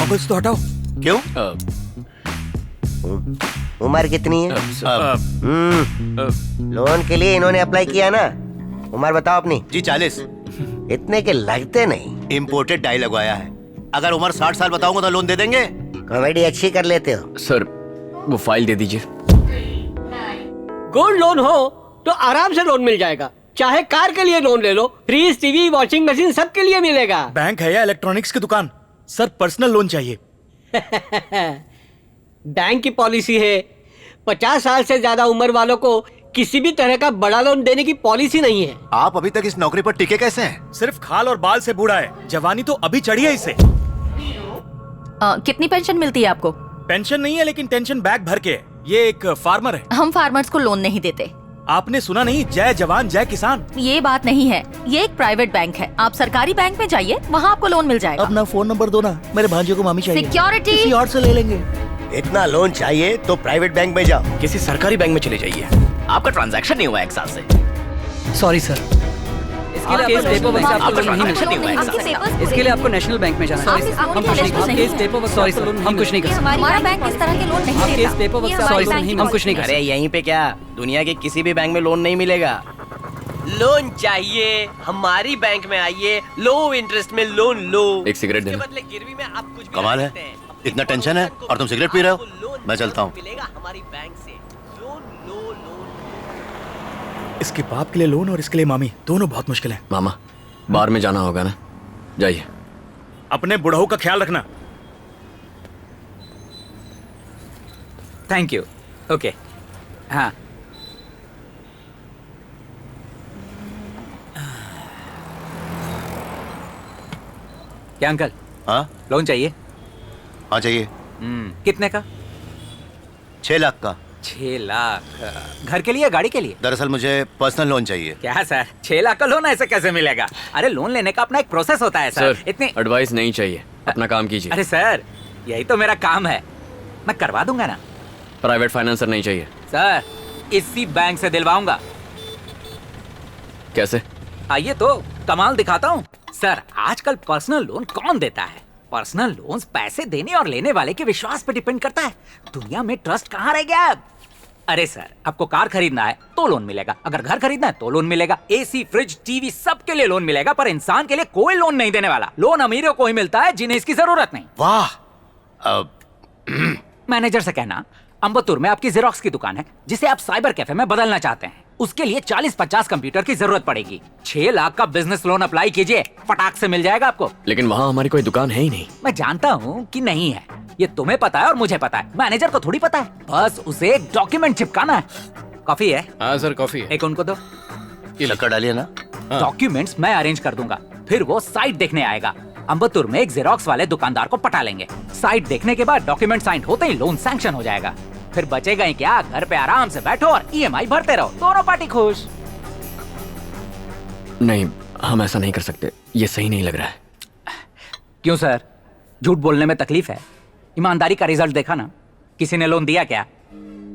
Goggles तो हटाओ। क्यों? उम्र कितनी है? लोन के लिए इन्होंने अप्लाई किया ना। उम्र बताओ अपनी। जी 40। इतने के लगते नहीं। इम्पोर्टेड डाई लगवाया है। अगर उम्र 60 साल बताऊंगा तो लोन दे देंगे। कॉमेडी अच्छी कर लेते हो। सर वो फाइल दे दीजिए। गोल्ड लोन हो तो आराम से लोन मिल जाएगा। चाहे कार के लिए लोन ले लो, फ्रिज, टीवी, वॉशिंग मशीन सबके लिए मिलेगा। बैंक है या इलेक्ट्रॉनिक्स की दुकान? सर पर्सनल लोन चाहिए। बैंक की पॉलिसी है 50 साल से ज्यादा उम्र वालों को किसी भी तरह का बड़ा लोन देने की पॉलिसी नहीं है। आप अभी तक इस नौकरी पर टिके कैसे हैं? सिर्फ खाल और बाल से बूढ़ा है, जवानी तो अभी चढ़ी है इसे। कितनी पेंशन मिलती है आपको? पेंशन नहीं है लेकिन टेंशन बैग भर के है। ये एक फार्मर है। हम फार्मर्स को लोन नहीं देते। आपने सुना नहीं, जय जवान जय किसान। ये बात नहीं है, ये एक प्राइवेट बैंक है। आप सरकारी बैंक में जाइए, वहाँ आपको लोन मिल जाएगा। अपना फोन नंबर दो ना, मेरे भांजे को मामी चाहिए। सिक्योरिटी किसी और से ले लेंगे। इतना लोन चाहिए तो प्राइवेट बैंक में जाओ। किसी सरकारी बैंक में चले जाइए। आपका ट्रांजैक्शन नहीं हुआ 1 साल से। Sorry sir. इसके लिए आपको पेपर वर्क से आपको लोन नहीं मिलेगा। इसके लिए आपको नेशनल बैंक में जाना है। हम कुछ नहीं case paper work sorry sir, हम कुछ नहीं कर सकते। हमारा बैंक इस तरह के लोन नहीं देता। Case paper work sorry sir, हम कुछ नहीं कर सकते। अरे यहीं पे क्या, दुनिया के किसी भी बैंक में लोन नहीं मिलेगा। लोन चाहिए हमारी बैंक में आइए, लो इंटरेस्ट में लोन लो। एक सिगरेट देना। बदले गिरवी में आप कुछ भी कमाल है, इतना टेंशन है और तुम सिगरेट पी रहे हो। मैं चलता हूँ। मिलेगा हमारी बैंक से लोन लो लोन। इसके बाप के लिए लोन और इसके लिए मामी, दोनों बहुत मुश्किल है। मामा बार में जाना होगा ना, जाइए। अपने बुढ़ऊ का ख्याल रखना। Thank you. ओके हाँ क्या अंकल, हाँ लोन चाहिए? हाँ चाहिए। कितने का? 6 लाख का। 6 लाख? घर के लिए, गाड़ी के लिए? दरअसल मुझे पर्सनल लोन चाहिए। क्या सर, 6 लाख का लोन ऐसे कैसे मिलेगा? अरे लोन लेने का अपना एक प्रोसेस होता है सर। इतने एडवाइस नहीं चाहिए, अपना काम कीजिए। अरे सर यही तो मेरा काम है, मैं करवा दूंगा ना। प्राइवेट फाइनेंसर नहीं चाहिए सर, इसी बैंक से दिलवाऊंगा। कैसे? आइए तो कमाल दिखाता हूँ। सर आजकल पर्सनल लोन कौन देता है? पर्सनल लोन्स पैसे देने और लेने वाले के विश्वास पे डिपेंड करता है। दुनिया में ट्रस्ट कहाँ रह गया अब? अरे सर, आपको कार खरीदना है तो लोन मिलेगा, अगर घर खरीदना है तो लोन मिलेगा, एसी, फ्रिज, टीवी सबके लिए लोन मिलेगा, पर इंसान के लिए कोई लोन नहीं देने वाला। लोन अमीरों को ही मिलता है जिन्हें इसकी जरूरत नहीं। वाह। मैनेजर से कहना अम्बत्तूर में आपकी जेरोक्स की दुकान है जिसे आप साइबर कैफे में बदलना चाहते हैं, उसके लिए 40-50 कंप्यूटर की जरूरत पड़ेगी। 6 लाख का बिजनेस लोन अप्लाई कीजिए, फटाक से मिल जाएगा आपको। लेकिन वहाँ हमारी कोई दुकान है ही नहीं। मैं जानता हूँ कि नहीं है, ये तुम्हें पता है और मुझे पता है, मैनेजर को थोड़ी पता है। बस उसे एक डॉक्यूमेंट चिपकाना है। कॉफी है? हाँ सर कॉफी है। एक उनको दो। शक्कर डालिए ना। डॉक्यूमेंट्स मैं अरेंज कर दूंगा, फिर वो साइट देखने आएगा। अम्बत्तूर में एक जेरोक्स वाले दुकानदार को पटा लेंगे। साइट देखने के बाद डॉक्यूमेंट साइन होते ही लोन सैंक्शन हो जाएगा। फिर बचेगा ही क्या, घर पे आराम से बैठो और ईएमआई भरते रहो, दोनों पार्टी खुश। नहीं, हम ऐसा नहीं कर सकते, ये सही नहीं लग रहा है। क्यों सर, झूठ बोलने में तकलीफ है? ईमानदारी का रिजल्ट देखा ना, किसी ने लोन दिया क्या?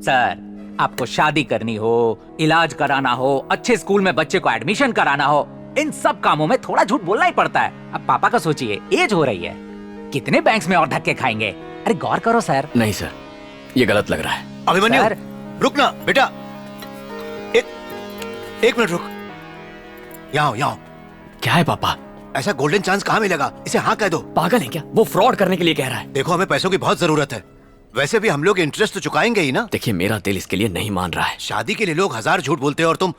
सर आपको शादी करनी हो, इलाज कराना हो, अच्छे स्कूल में बच्चे को एडमिशन कराना हो, इन सब कामों में थोड़ा झूठ बोलना ही पड़ता है। अब पापा का सोचिए, एज हो रही है, कितने बैंक्स में और धक्के खाएंगे? अरे गौर करो सर। नहीं सर, ये गलत लग रहा है। अभिमन्यु रुक ना बेटा, एक मिनट रुक। यहाँ क्या है पापा? ऐसा गोल्डन चांस कहाँ मिलेगा? इसे हाँ कह दो। पागल है क्या? वो फ्रॉड करने के लिए कह रहा है। देखो हमें पैसों की बहुत जरूरत है, वैसे भी हम लोग इंटरेस्ट तो चुकाएंगे ही ना। देखिए मेरा दिल इसके लिए नहीं मान रहा है। शादी के लिए लोग 1000 झूठ बोलते हैं और तुम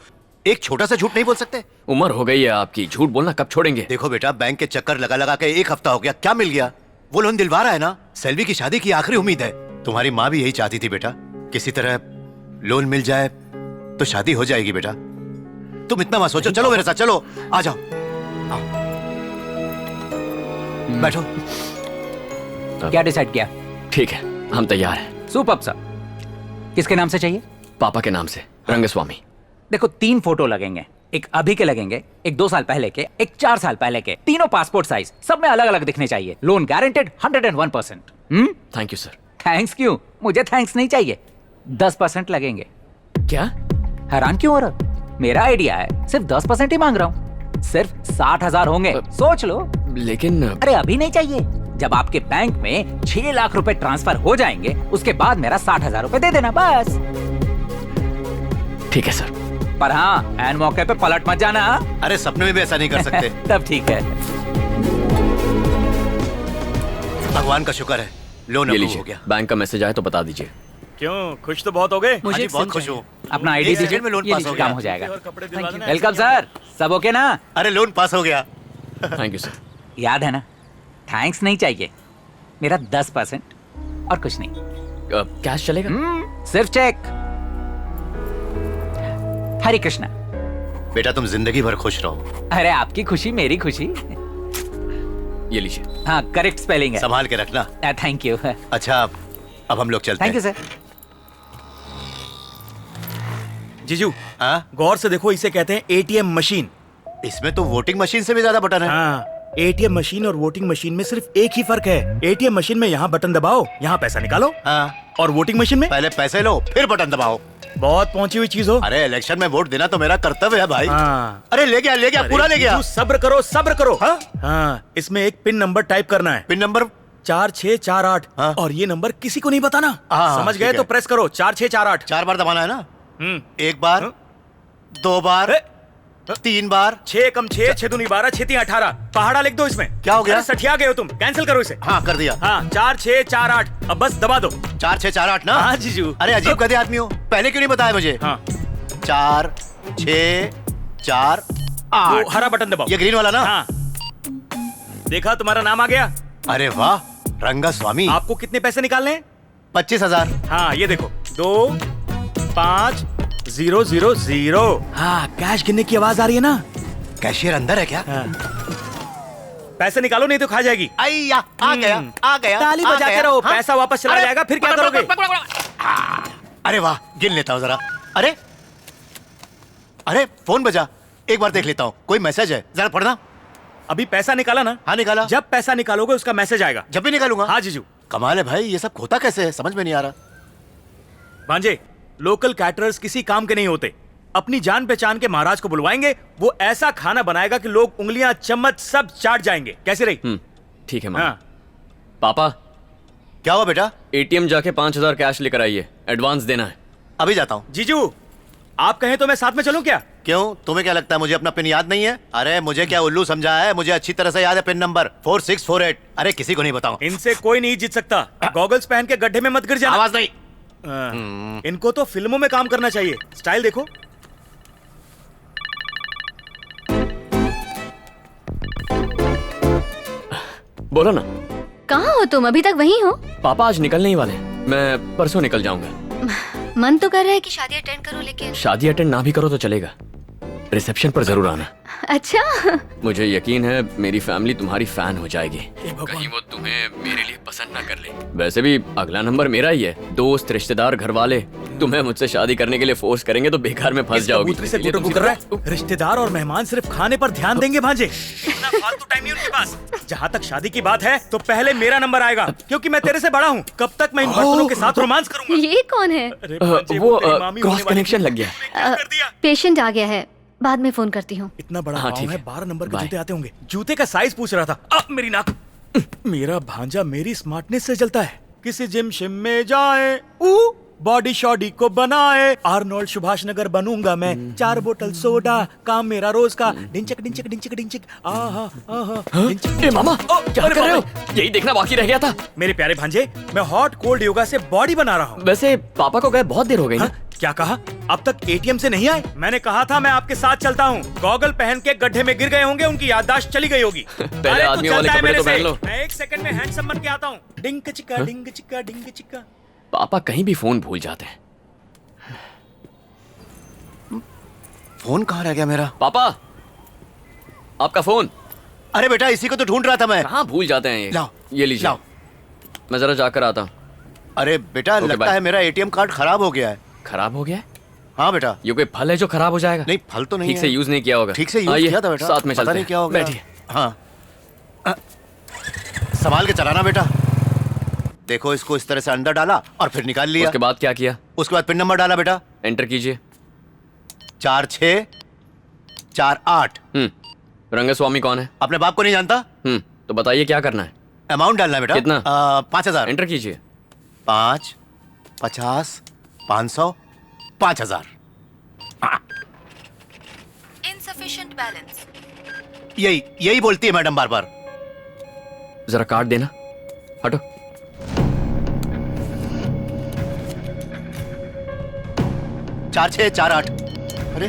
एक छोटा सा झूठ नहीं बोल सकते? उम्र हो गई है आपकी, झूठ बोलना कब छोड़ेंगे? देखो बेटा, बैंक के चक्कर लगा लगा के 1 हफ्ता हो गया, क्या मिल गया? वो लोन दिलवा रहा है ना। सेल्वी की शादी की आखिरी उम्मीद है। तुम्हारी माँ भी यही चाहती थी बेटा, किसी तरह लोन मिल जाए तो शादी हो जाएगी बेटा। तुम इतना मत सोचो, चलो मेरे साथ, चलो आ जाओ। बैठो। क्या डिसाइड किया? ठीक है, हम तैयार हैं। Superb sir. किसके नाम से चाहिए? पापा के नाम से, रंगस्वामी। देखो 3 फोटो लगेंगे, एक अभी के लगेंगे, एक 2 साल पहले के, एक 4 साल पहले के, तीनों पासपोर्ट साइज, सब में अलग अलग दिखने चाहिए। Loan guaranteed 101%। Thank you sir. Thanks क्यों? मुझे थैंक्स नहीं चाहिए। 10% लगेंगे। क्या? हैरान क्यों हो रहा? मेरा आइडिया है, सिर्फ 10% ही मांग रहा हूँ। सिर्फ 60,000 होंगे, सोच लो। लेकिन अरे अभी नहीं चाहिए, जब आपके बैंक में 6 लाख रुपए ट्रांसफर हो जाएंगे उसके बाद मेरा 60,000 रुपए दे देना बस। ठीक है सर। पर हाँ, एन मौके पे पलट मत जाना। अरे सपने में भी ऐसा नहीं कर सकते। तब ठीक है। भगवान का शुक्र है, लोन ये अप्रूव लीजिए, हो गया। बैंक का मैसेज आया तो बता दीजिए। क्यों खुश तो बहुत हो गए? हाँ जी, बहुत खुश हूँ। अपना आईडी एक दीजिए, सेकंड में लोन ये पास लीजिए, हो गया। काम हो जाएगा। और कपड़े दिलवा देना। वेलकम सर, सब ओके ना? अरे लोन पास हो गया। Thank you sir. याद है ना, थैंक्स नहीं चाहिए, मेरा 10% और कुछ नहीं। कैश चलेगा? सिर्फ चेक। हरे कृष्णा। बेटा तुम जिंदगी भर खुश रहो। अरे आपकी खुशी मेरी खुशी। ये लीजिए। हाँ, करेक्ट स्पेलिंग है। संभाल के रखना। Thank you. अच्छा अब हम लोग चलते थैंक यू हैं। सर। जीजू हाँ? गौर से देखो, इसे कहते हैं एटीएम मशीन। इसमें तो वोटिंग मशीन से भी ज्यादा बटन है। हाँ, एटीएम मशीन और वोटिंग मशीन में सिर्फ एक ही फर्क है। एटीएम मशीन में यहाँ बटन दबाओ, यहाँ पैसा निकालो। हाँ, और वोटिंग मशीन में पहले पैसे लो फिर बटन दबाओ। बहुत पहुंची हुई चीज हो। अरे इलेक्शन में वोट देना तो मेरा कर्तव्य है भाई। हाँ। अरे ले गया पूरा ले गया। जीजू, सब्र करो सब्र करो। हाँ? हाँ, इसमें एक पिन नंबर टाइप करना है, पिन नंबर 4648। हाँ? और ये नंबर किसी को नहीं बताना। हाँ, समझ ठीक गए है। तो प्रेस करो 4648। 4 बार दबाना है ना? हम्म। 1 बार, हाँ? 2 बार, अरे, 3 बार। 6 कम 6, 6 दूनी 12, 6 3 18। पहाड़ा लिख दो इसमें। क्या हो गया? अरे, सठिया गए हो तुम, कैंसिल करो इसे। हाँ कर दिया। हाँ, 4648। अब बस दबा दो। 4 6 4 8 ना? हाँ जीजू। अरे अजीब गधे आदमी हो, पहले क्यों नहीं बताया मुझे? हाँ, 4 6 4 वो 8। हरा बटन दबाओ। ये ग्रीन वाला ना? हाँ, देखा तुम्हारा नाम आ गया। अरे वाह, रंगा स्वामी। आपको कितने पैसे निकालने हैं? 25,000। हाँ, ये देखो 2 5 0 0 0। हाँ, कैश गिनने की आवाज आ रही है ना? कैशियर अंदर है क्या? हाँ। पैसे निकालो नहीं तो खा जाएगी। आइया, आ गया आ गया। ताली आ बजाते गया। रहो, हाँ? पैसा वापस चला अरे, जाएगा, फिर क्या पकड़, करोगे? पकड़, पकड़, पकड़। अरे वाह, गिन लेता हूँ जरा। अरे अरे फोन बजा, एक बार देख लेता हूँ, कोई मैसेज है, जरा पढ़ना। अभी पैसा निकाला ना? हाँ निकाला। जब पैसा निकालोगे उसका मैसेज आएगा। जब भी निकालूंगा। हाँ जीजू। कमाल है भाई, ये सब खोता कैसे है, समझ में नहीं आ रहा। भांजे, लोकल कैटरर्स किसी काम के नहीं होते। अपनी जान पहचान के महाराज को बुलवाएंगे, वो ऐसा खाना बनाएगा कि लोग उंगलियां चम्मच सब चाट जाएंगे। कैसे रही? ठीक है मामा। हाँ। पापा, क्या हुआ बेटा? एटीएम जाके 5,000 कैश लेकर आइए, एडवांस देना है। अभी जाता हूँ। जीजू, आप कहें तो मैं साथ में चलूं क्या? क्यों, तुम्हें क्या लगता है मुझे अपना पिन याद नहीं है? अरे मुझे क्या उल्लू समझा है, मुझे अच्छी तरह से याद है पिन नंबर 4648। अरे किसी को नहीं बताऊं। इनसे कोई नहीं जीत सकता। गॉगल्स पहन के गड्ढे में मत गिर जाना। आवाज नहीं। हाँ। इनको तो फिल्मों में काम करना चाहिए। स्टाइल देखो। बोलो ना। कहाँ हो तुम? अभी तक वहीं हो? पापा आज निकलने ही वाले हैं। मैं परसों निकल जाऊंगा। मन तो कर रहा है कि शादी अटेंड करो, लेकिन शादी अटेंड ना भी करो तो चलेगा, रिसेप्शन पर जरूर आना। अच्छा। मुझे यकीन है मेरी फैमिली तुम्हारी फैन हो जाएगी। कहीं वो तुम्हें मेरे लिए पसंद ना कर ले। वैसे भी अगला नंबर मेरा ही है। दोस्त, रिश्तेदार, घर वाले तुम्हें मुझसे शादी करने के लिए फोर्स करेंगे तो बेकार में फंस इस जाओगी। कबूतरी से इसलिए गुटुगु तुमसे- कर रहा है। रिश्तेदार और मेहमान सिर्फ खाने पर ध्यान देंगे भांजे। इतना फालतू टाइम नहीं उनके पास। जहाँ तक शादी की बात है तो पहले मेरा नंबर आएगा, क्योंकि मैं तेरे से बड़ा हूँ। कब तक मैं इन बर्तनों के साथ रोमांस करूंगा? ये कौन है? अरे भांजे, वो तेरी मामी क्रॉस होने वाली कनेक्शन थी। लग गया। क्या कर दिया? पेशेंट आ गया है, बाद में फोन करती हूँ। इतना बड़ा हाँ, पाँव ठीक है, है। 12 नंबर के बाय। जूते आते होंगे। जूते का साइज पूछ रहा था। अब मेरी नाक। मेरा भांजा मेरी स्मार्टनेस से जलता है। किसी जिम शिम में जाए, बॉडी शॉडी को बनाए। आर्नोल्ड सुभाष नगर बनूंगा मैं। 4 बोतल सोडा, काम मेरा रोज का। डिंचक डिंचक डिंचक डिंचक। आहा आहा। डिंचक। ए मामा, ओ, क्या अरे कर रहे हो? बाप रे। यही देखना बाकी रह गया था। मेरे प्यारे भांजे, मैं हॉट कोल्ड योगा से बॉडी बना रहा हूँ। वैसे पापा को गए बहुत देर हो गई ना। हाँ? क्या कहा? अब तक एटीएम से नहीं आए? मैंने कहा था मैं आपके साथ चलता हूँ। गॉगल पहन के गड्ढे में गिर गए होंगे, उनकी याददाश्त चली गई होगी। पहले अरे, तू आदमियों वाले चलता है कपड़े मेरे तो पहन से। लो। मैं 1 सेकंड में हैंडसम बन के आता हूँ। डिंग चिक्का डिंग चिक्का डिंग चिक्का। पापा कहीं भी फोन भूल जाते हैं। फोन कहाँ रह गया मेरा? पापा, आपका फोन। अरे बेटा इसी को तो ढूंढ रहा था मैं। कहाँ भूल जाते हैं ये? लाओ, ये लीजिए। लाओ। मैं जरा जाकर आता हूँ। अरे बेटा ओके, लगता बाय। है मेरा एटीएम कार्ड खराब हो गया है। खराब हो गया है? हाँ बेटा। ये कोई फल है जो खराब हो जाएगा? नहीं फल तो नहीं ठीक है। से यूज नहीं किया होगा। ठीक से यूज आइए, किया था बेटा। साथ में पता चलते नहीं हैं। क्या हो गया। बैठिए। हाँ संभाल के चलाना बेटा। देखो इसको इस तरह से अंदर डाला और फिर निकाल लिया। उसके बाद क्या किया? उसके बाद पिन नंबर डाला बेटा। एंटर कीजिए। 4 6 4 8। रंगस्वामी कौन है? अपने बाप को नहीं जानता? तो बताइए क्या करना है? अमाउंट डालना है बेटा। कितना? 5,000। एंटर कीजिए। 5, 50, 500, 5,000। Insufficient balance. यही बोलती है मैडम बार बार। जरा कार्ड देना। हटो। चार 6 4 8। अरे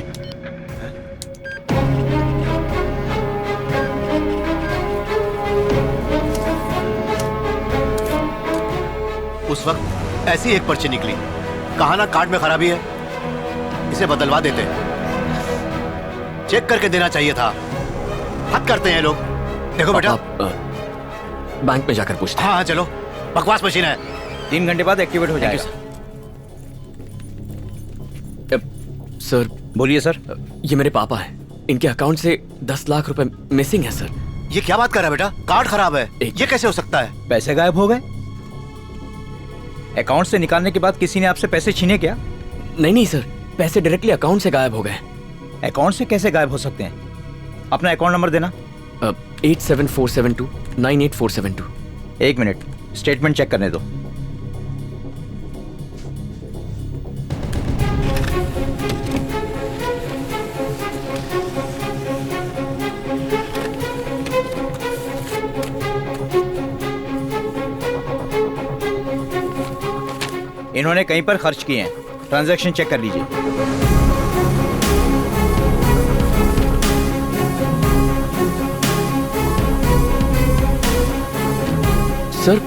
उस वक्त ऐसी एक पर्ची निकली, कहा ना कार्ड में खराबी है, इसे बदलवा देते। चेक करके देना चाहिए था। हद करते हैं लोग। देखो बेटा, बैंक में जाकर पूछते हैं। हाँ चलो, बकवास मशीन है। 3 घंटे बाद एक्टिवेट हो जाएगा। सर बोलिए सर। ये मेरे पापा हैं, इनके अकाउंट से 10 लाख रुपए मिसिंग है सर। ये क्या बात कर रहा है बेटा? कार्ड खराब है, ये कैसे हो सकता है? पैसे गायब हो गए? अकाउंट से निकालने के बाद किसी ने आपसे पैसे छीने क्या? नहीं सर, पैसे डायरेक्टली अकाउंट से गायब हो गए। अकाउंट से कैसे गायब हो सकते हैं? अपना अकाउंट नंबर देना। 8747298472। 1 मिनट, स्टेटमेंट चेक करने दो। इन्होंने कहीं पर खर्च किए हैं, ट्रांजैक्शन चेक कर लीजिए। सर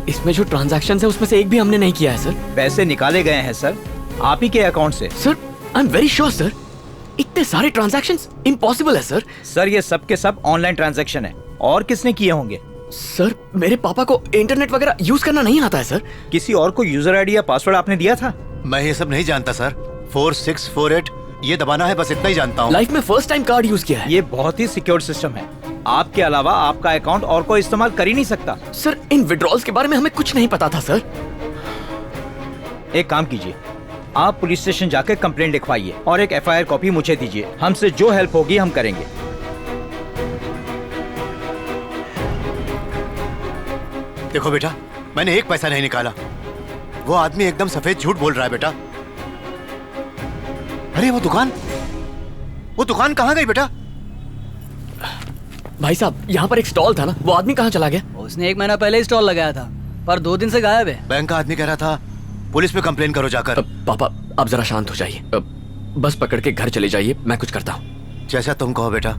इसमें जो ट्रांजैक्शन है उसमें से एक भी हमने नहीं किया है सर। पैसे निकाले गए हैं सर, आप ही के अकाउंट से। Sir I am very sure sir, इतने सारे ट्रांजैक्शंस इम्पॉसिबल है सर। सर ये सब के सब ऑनलाइन ट्रांजैक्शन है, और किसने किए होंगे? सर मेरे पापा को इंटरनेट वगैरह यूज करना नहीं आता है सर। किसी और को यूजर आईडी या पासवर्ड आपने दिया था? मैं ये सब नहीं जानता सर। 4648 ये दबाना है, बस इतना ही जानता हूँ। लाइफ में फर्स्ट टाइम कार्ड यूज किया है। ये बहुत ही सिक्योर सिस्टम है, आपके अलावा आपका अकाउंट और कोई इस्तेमाल कर ही नहीं सकता। सर इन विड्रॉल्स के बारे में हमें कुछ नहीं पता था सर। एक काम कीजिए, आप पुलिस स्टेशन जाकर कंप्लेंट लिखवाइए और एक FIR कॉपी मुझे दीजिए। हमसे जो हेल्प होगी हम करेंगे। देखो बेटा, मैंने एक पैसा नहीं निकाला। वो आदमी एकदम सफेद झूठ बोल रहा है बेटा। अरे वो दुकान कहाँ गई बेटा? भाई साहब यहाँ पर एक स्टॉल था ना, वो आदमी कहाँ चला गया? उसने 1 महीना पहले ही स्टॉल लगाया था, पर 2 दिन से गायब है। बैंक का आदमी कह रहा था पुलिस पे कंप्लेन करो जाकर। पापा आप जरा शांत हो जाइए, बस पकड़ के घर चले जाइए, मैं कुछ करता हूँ। जैसा तुम कहो बेटा।